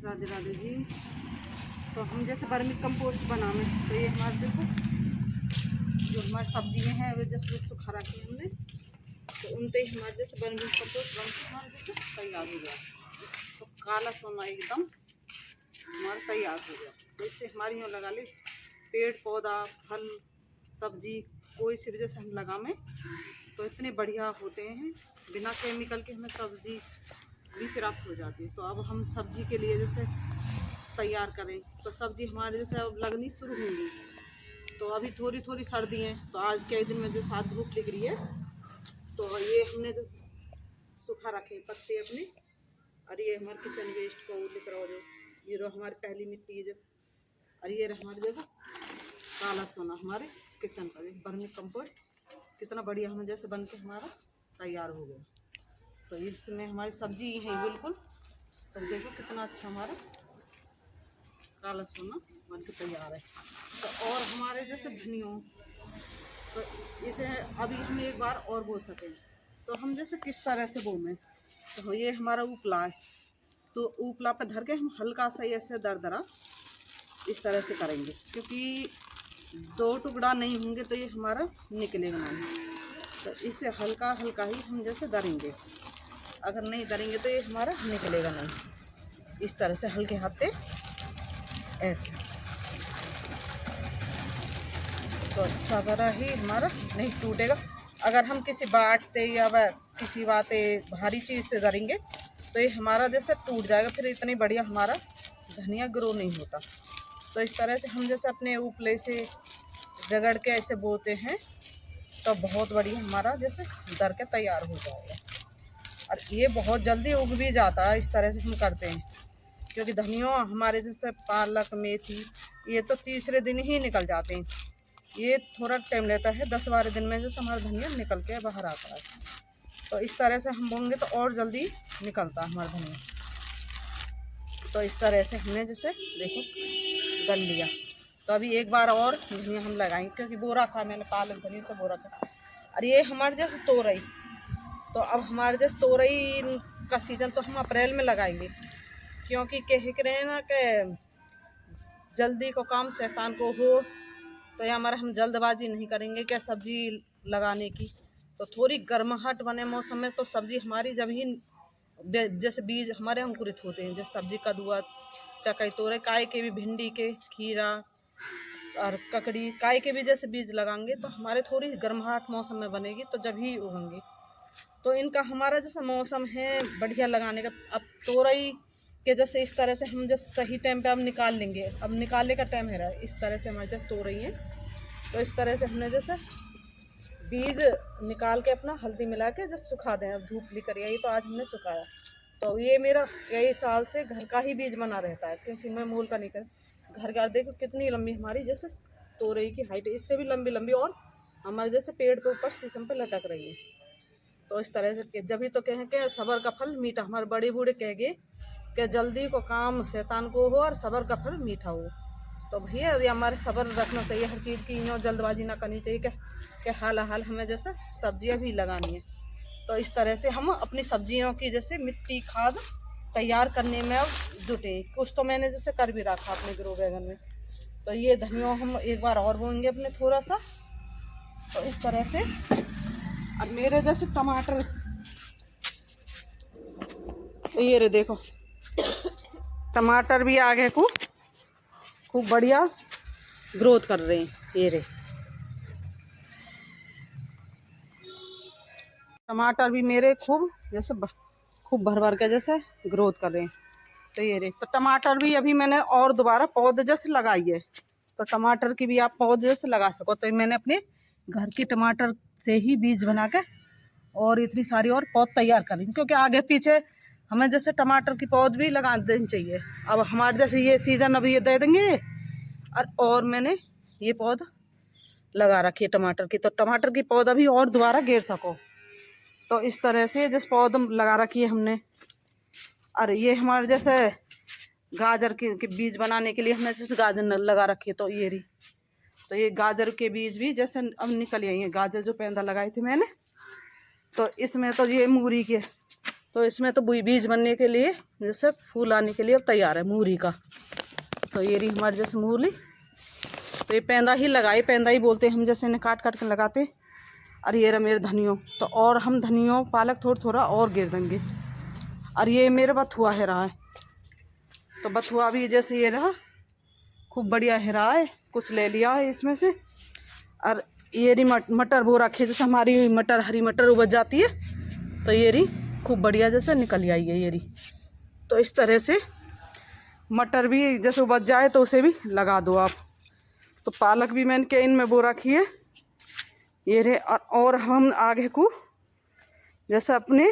राधे राधे जी। तो हम जैसे वर्मी कंपोस्ट बनावे, तो ये हमारे देखो जो हमारी सब्जियाँ हैं वो जैसे सुखा रखी हमने, तो उनसे ही हमारे जैसे वर्मी कंपोस्ट बन के हमारे जैसे तैयार हो गया। तो काला सोना एकदम हमारा तैयार हो गया। तो इससे हमारी यहाँ लगा ली पेड़ पौधा फल सब्जी कोई सी वजह से हम लगावें तो इतने बढ़िया होते हैं, बिना केमिकल के हमें सब्जी भी प्राप्त हो जाती है। तो अब हम सब्जी के लिए जैसे तैयार करें तो सब्जी हमारे जैसे अब लगनी शुरू होंगी। तो अभी थोड़ी थोड़ी सर्दी है, तो आज के दिन में जैसे आज धूप निकली है, तो ये हमने जैसे सूखा रखे पत्ते अपने, और ये हमारे किचन वेस्ट को लिख रहा हो जो ये रो हमारी पहली मिट्टी है जैसे, और ये हमारे देखो काला सोना हमारे किचन का वर्मी कंपोस्ट कितना बढ़िया हमें जैसे बन के हमारा तैयार हो गया। तो इसमें हमारी सब्जी है बिल्कुल, तो देखो कितना अच्छा हमारा काला सोना बन के तैयार है। तो और हमारे जैसे धनियों, तो इसे अभी हम एक बार और बो सकें तो हम जैसे किस तरह से बोवें, तो ये हमारा उपला है, तो उपला पे धर के हम हल्का सा ऐसे दरदरा इस तरह से करेंगे, क्योंकि दो टुकड़ा नहीं होंगे तो ये हमारा निकलेगा नहीं। तो इससे हल्का हल्का ही हम जैसे दरेंगे, अगर नहीं दरेंगे तो ये हमारा निकलेगा नहीं। इस तरह से हल्के हाथ से ऐसे, तो सगरा ही हमारा नहीं टूटेगा। अगर हम किसी बाटते या किसी बाते भारी चीज़ से दरेंगे तो ये हमारा जैसे टूट जाएगा, फिर इतनी बढ़िया हमारा धनिया ग्रो नहीं होता। तो इस तरह से हम जैसे अपने उपले से रगड़ के ऐसे बोते हैं तो बहुत बढ़िया हमारा जैसे दर के तैयार हो जाएगा। और ये बहुत जल्दी उग भी जाता है, इस तरह से हम करते हैं, क्योंकि धनिया हमारे जैसे पालक मेथी ये तो तीसरे दिन ही निकल जाते हैं, ये थोड़ा टाइम लेता है 10-12 दिन में जैसे हमारा धनिया निकल के बाहर आता है। तो इस तरह से हम बोएंगे तो और जल्दी निकलता है हमारा धनिया। तो इस तरह से हमने जैसे देखो गल लिया, तो अभी एक बार और धनिया हम लगाएंगे, क्योंकि बोरा था मैंने पालक धनिया से बोरा था। और ये हमारे जैसे तोरई, तो अब हमारे जैसे तोरई का सीज़न तो हम अप्रैल में लगाएंगे, क्योंकि कह रहे हैं ना कि जल्दी को काम शैतान को हो, तो ये हमारा हम जल्दबाजी नहीं करेंगे क्या सब्जी लगाने की। तो थोड़ी गर्माहट बने मौसम में तो सब्जी हमारी जब ही जैसे बीज हमारे अंकुरित होते हैं, जैसे सब्जी कद्दू चकई तोरई काय के भी भिंडी के खीरा और ककड़ी काय के भी जैसे बीज लगाएंगे तो हमारे थोड़ी गर्माहट मौसम में बनेगी, तो जब ही उगेंगे। तो इनका हमारा जैसा मौसम है बढ़िया लगाने का। अब तोरई के जैसे इस तरह से हम जैसे सही टाइम पे अब निकाल लेंगे, अब निकालने का टाइम है रहा है। इस तरह से हमारे जैसे तोरई है, तो इस तरह से हमने जैसे बीज निकाल के अपना हल्दी मिला के जैसे सुखा दें। अब धूप निकल आई तो आज हमने सुखाया, तो ये मेरा कई साल से घर का ही बीज बना रहता है, क्योंकि मैं मूल का नहीं कर घर का। देखो कितनी लंबी हमारी जैसे तोरई की हाइट, इससे भी लंबी लंबी और हमारे जैसे पेड़ के ऊपर शीशम पे लटक रही है। तो इस तरह से जब ही तो कहें कि सबर का फल मीठा, हमारे बड़े बूढ़े कह गए कि जल्दी को काम शैतान को हो और सबर का फल मीठा हो। तो भैया ये हमारे सबर रखना चाहिए, हर चीज़ की यूँ जल्दबाजी ना करनी चाहिए कि हाल हाल हमें जैसे सब्जियां भी लगानी है। तो इस तरह से हम अपनी सब्जियों की जैसे मिट्टी खाद तैयार करने में अब जुटे। कुछ तो मैंने जैसे कर भी रखा अपने ग्रो बैगन में। तो ये धनिया हम एक बार और बोएंगे अपने थोड़ा सा, तो इस तरह से। और मेरे जैसे टमाटर ये रे देखो टमाटर भी आगे को खूब बढ़िया ग्रोथ कर रहे हैं। ये रे टमाटर भी मेरे खूब जैसे खूब भर भर के जैसे ग्रोथ कर रहे हैं। तो ये रे तो टमाटर भी अभी मैंने और दोबारा पौध जैसे लगाई है, तो टमाटर की भी आप पौध जैसे लगा सको। तो मैंने अपने घर की टमाटर से ही बीज बना के और इतनी सारी और पौध तैयार करी, क्योंकि आगे पीछे हमें जैसे टमाटर की पौध भी लगा देनी चाहिए। अब हमारे जैसे ये सीज़न अभी ये दे देंगे, और मैंने ये पौध लगा रखी है टमाटर की, तो टमाटर की पौध अभी और दोबारा घेर सको। तो इस तरह से जैसे पौध लगा रखी है हमने। और ये हमारे जैसे गाजर के बीज बनाने के लिए हमने जैसे गाजर लगा रखी है, तो ये रही। तो ये गाजर के बीज भी जैसे अब निकल आई है, गाजर जो पैदा लगाई थी मैंने। तो इसमें तो ये मूरी के तो इसमें तो बीज बनने के लिए जैसे फूल आने के लिए अब तैयार है मूली का। तो ये रही हमारी जैसे मूली। तो ये पैंदा ही लगाए, पैंदा ही बोलते हैं हम, जैसे इन्हें काट काट के लगाते। और ये रहा मेरे धनियों। तो और हम धनियों पालक थोड़ा थोड़ा और गिर देंगे। और ये मेरा बथुआ है रहा है, तो बथुआ भी जैसे ये रहा खूब बढ़िया है रहा है, कुछ ले लिया है इसमें से। और ये रही मटर बो रखे, जैसे हमारी मटर हरी मटर उपज जाती है, तो ये रही खूब बढ़िया जैसे निकल आई है ये रही। तो इस तरह से मटर भी जैसे उपज जाए तो उसे भी लगा दो आप। तो पालक भी मैंने के इनमें बो रखी है ये रहे। और हम आगे को जैसे अपने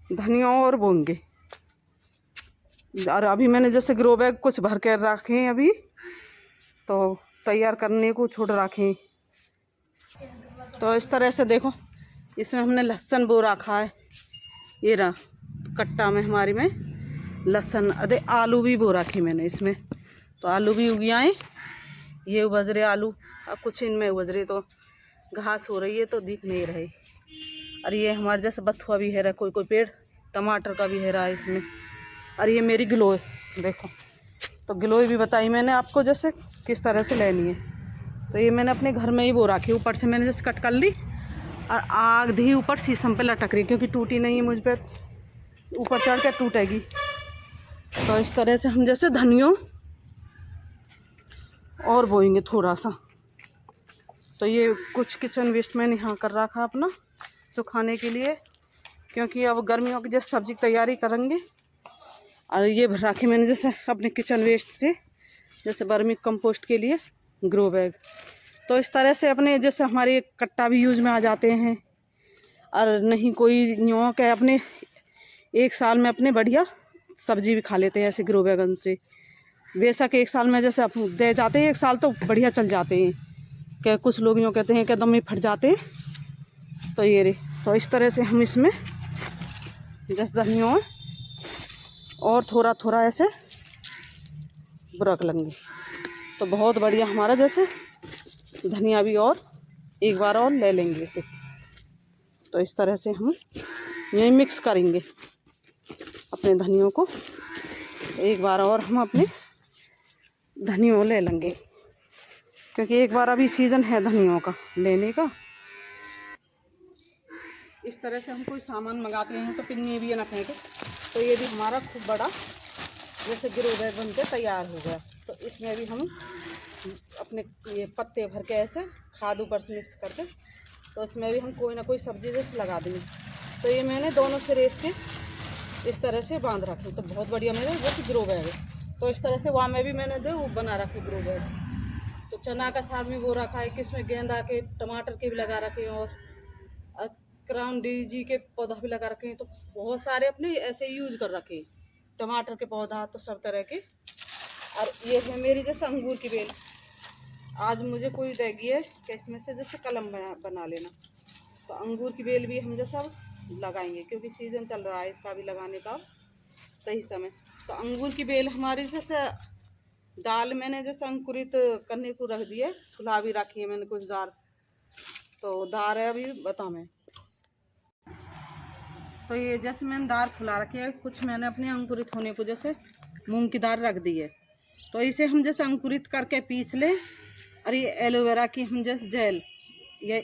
धनिया और बोएंगे। और अभी मैंने जैसे ग्रो बैग कुछ भर कर रखे हैं अभी, तो तैयार करने को छोड़ रखे हैं। तो इस तरह से देखो, इसमें हमने लहसुन बो रखा है ये रहा कट्टा में हमारी में लहसुन। अरे आलू भी बो रखे मैंने इसमें, तो आलू भी उग आए, ये उपज रहे आलू। अब कुछ इनमें उपज रहे, तो घास हो रही है तो दिख नहीं रहे। और ये हमारे जैसे बथुआ भी है रहा, कोई कोई पेड़ टमाटर का भी है रहा इसमें। और ये मेरी गिलोय देखो, तो गिलोय भी बताई मैंने आपको जैसे किस तरह से लेनी है। तो ये मैंने अपने घर में ही बो रखी, ऊपर से मैंने जैसे कट कर ली और आधी ऊपर शीशम पे लटक रही, क्योंकि टूटी नहीं है मुझ पर, ऊपर चढ़ के टूटेगी। तो इस तरह से हम जैसे धनियों और बोएंगे थोड़ा सा। तो ये कुछ किचन वेस्ट मैंने यहाँ कर रखा अपना सुखाने के लिए, क्योंकि अब गर्मियों की जैसे सब्जी की तैयारी करेंगे। और ये भर रखे मैंने जैसे अपने किचन वेस्ट से जैसे वर्मी कंपोस्ट के लिए ग्रो बैग। तो इस तरह से अपने जैसे हमारे कट्टा भी यूज में आ जाते हैं। और नहीं कोई न्यों के अपने एक साल में अपने बढ़िया सब्जी भी खा लेते हैं ऐसे ग्रो बैगन से। बेशक एक साल में जैसे आप दे जाते हैं, एक साल तो बढ़िया चल जाते हैं। क्या कुछ लोग यूँ कहते हैं कि दम में फट जाते हैं। तो ये रे, तो इस तरह से हम इसमें जैसे धनिया और थोड़ा थोड़ा ऐसे रख लेंगे, तो बहुत बढ़िया हमारा जैसे धनिया भी और एक बार और ले लेंगे इसे। तो इस तरह से हम यही मिक्स करेंगे अपने धनियों को। एक बार और हम अपने धनियों ले लेंगे, क्योंकि एक बार अभी सीज़न है धनियों का लेने का। इस तरह से हम कोई सामान मंगाते हैं तो पिन्नी भी ना फेंके। तो ये भी हमारा खूब बड़ा जैसे ग्रो बैग बन के तैयार हो गया। तो इसमें भी हम अपने ये पत्ते भर के ऐसे खाद ऊपर से मिक्स करके, तो इसमें भी हम कोई ना कोई सब्जी जैसे लगा देंगे। तो ये मैंने दोनों सिरे इसके इस तरह से बांध रखे, तो बहुत बढ़िया मेरे जैसे ग्रो बैग है। तो इस तरह से वहाँ में भी मैंने वो बना रखे ग्रो बैग। तो चना का साग भी बो रखा है, किसमें गेंदा के टमाटर के भी लगा रखे हैं, और क्राउन डीजी के पौधा भी लगा रखे हैं। तो बहुत सारे अपने ऐसे यूज कर रखे हैं, टमाटर के पौधा तो सब तरह के। और ये है मेरी जैसे अंगूर की बेल, आज मुझे कोई देगी है कि इसमें से जैसे कलम बना लेना। तो अंगूर की बेल भी हम जैसा लगाएंगे, क्योंकि सीज़न चल रहा है इसका भी लगाने का सही समय। तो अंगूर की बेल हमारी जैसे दाल मैंने जैसे अंकुरित करने को रख दिए, फुला भी रखी है मैंने कुछ दाल, तो दाल है अभी बता मैं। तो ये जैसे मैंने दाल फुला रखी है, कुछ मैंने अपने अंकुरित होने को जैसे मूंग की दाल रख दी है। तो इसे हम जैसे अंकुरित करके पीस लें। और ये एलोवेरा की हम जैसे जेल, ये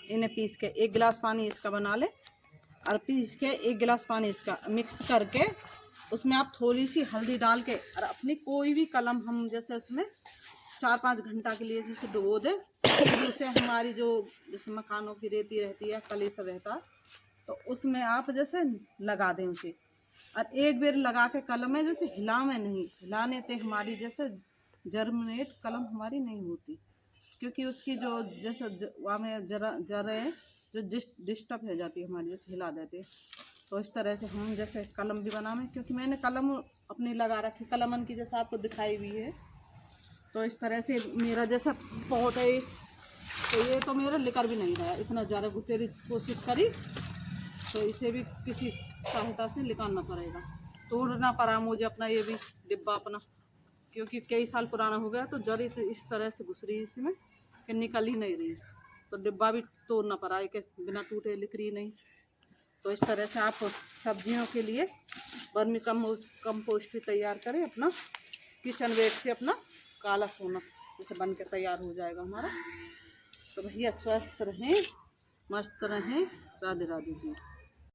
इन्हें पीस के 1 गिलास पानी इसका बना ले, और पीस के 1 गिलास पानी इसका मिक्स करके उसमें आप थोड़ी सी हल्दी डाल के, और अपनी कोई भी कलम हम जैसे उसमें 4-5 घंटा के लिए जैसे डुबो दें, जिससे हमारी जो जैसे मकानों की रेती रहती है, कली सब रहता है, तो उसमें आप जैसे लगा दें उसे। और एक बार लगा के कलम में जैसे हिलावे नहीं, हिलाने से हमारी जैसे जर्मिनेट कलम हमारी नहीं होती, क्योंकि उसकी जो जैसे वहाँ में जरें जो डिस्टर्ब हो जाती है हमारी, जैसे हिला देते। तो इस तरह से हम जैसे कलम भी बनावे, क्योंकि मैंने कलम अपनी लगा रखी कलमन की जैसा आपको दिखाई हुई है। तो इस तरह से मेरा जैसा पौधा है, तो ये तो मेरा लेकर भी नहीं रहा, इतना ज़्यादा तेरी कोशिश करी, तो इसे भी किसी सहायता से निकालना पड़ेगा। तोड़ना पड़ा मुझे अपना ये भी डिब्बा अपना, क्योंकि कई साल पुराना हो गया, तो जड़ी से इस तरह से घुस रही इसमें कि निकल ही नहीं रही। तो डिब्बा भी तोड़ना पड़ा है कि बिना टूटे लिक रही नहीं। तो इस तरह से आप सब्जियों के लिए वर्मी कंपोस्ट भी तैयार करें। अपना किचन वेस्ट से अपना काला सोना जैसे बन के तैयार हो जाएगा हमारा। तो भैया स्वस्थ रहें, मस्त रहें। राधे राधे जी।